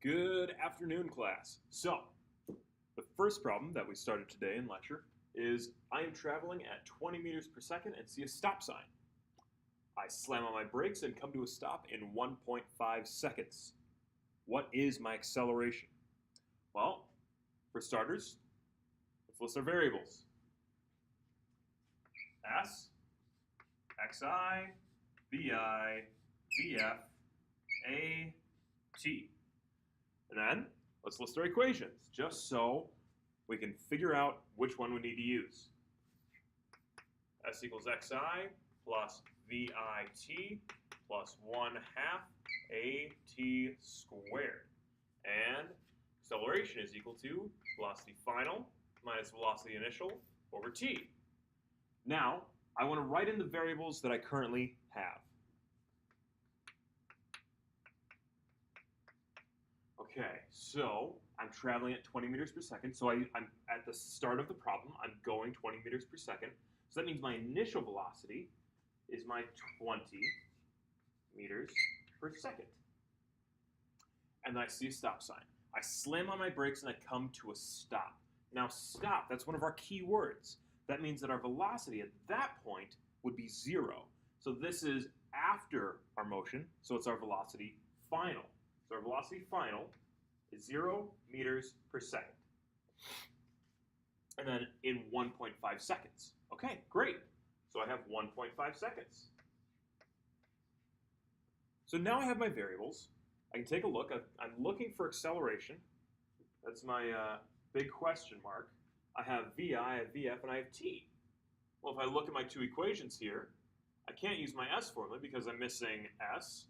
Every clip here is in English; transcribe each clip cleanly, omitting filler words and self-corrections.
Good afternoon, class. So, the first problem that we started today in lecture is I am traveling at 20 meters per second and see a stop sign. I slam on my brakes and come to a stop in 1.5 seconds. What is my acceleration? Well, for starters, let's list our variables. S, xi, vi, vf, a, t. And then let's list our equations, just so we can figure out which one we need to use. S equals xi plus vit plus 1/2 at squared. And acceleration is equal to velocity final minus velocity initial over t. Now, I want to write in the variables that I currently have. Okay, so I'm traveling at 20 meters per second, so I'm at the start of the problem, I'm going 20 meters per second. So that means my initial velocity is my 20 meters per second. And then I see a stop sign. I slam on my brakes and I come to a stop. Now stop, that's one of our key words. That means that our velocity at that point would be 0. So this is after our motion, so it's our velocity final. So our velocity final is 0 meters per second. And then in 1.5 seconds. Okay, great. So I have 1.5 seconds. So now I have my variables. I can take a look. I'm looking for acceleration. That's my big question mark. I have VI, I have VF, and I have T. Well, if I look at my two equations here, I can't use my S formula because I'm missing S.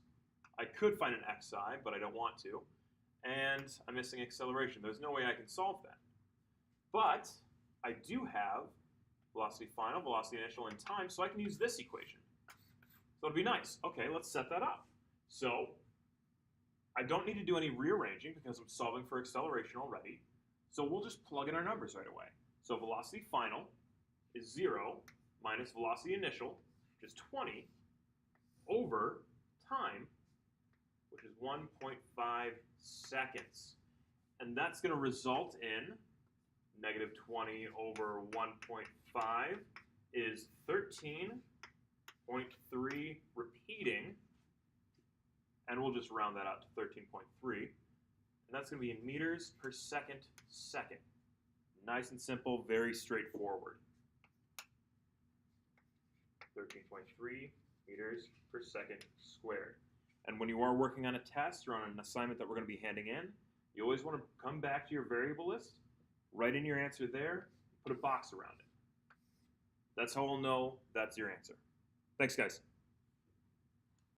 I could find an xi, but I don't want to. And I'm missing acceleration. There's no way I can solve that. But I do have velocity final, velocity initial, and time, so I can use this equation. So it'd be nice. Okay, let's set that up. So I don't need to do any rearranging because I'm solving for acceleration already. So we'll just plug in our numbers right away. So velocity final is 0 minus velocity initial, which is 20, over time, which is 1.5 seconds. And that's going to result in negative 20 over 1.5 is 13.3 repeating. And we'll just round that out to 13.3. And that's going to be in meters per second. Nice and simple, very straightforward. 13.3 meters per second squared. And when you are working on a test or on an assignment that we're going to be handing in, you always want to come back to your variable list, write in your answer there, put a box around it. That's how we'll know that's your answer. Thanks, guys.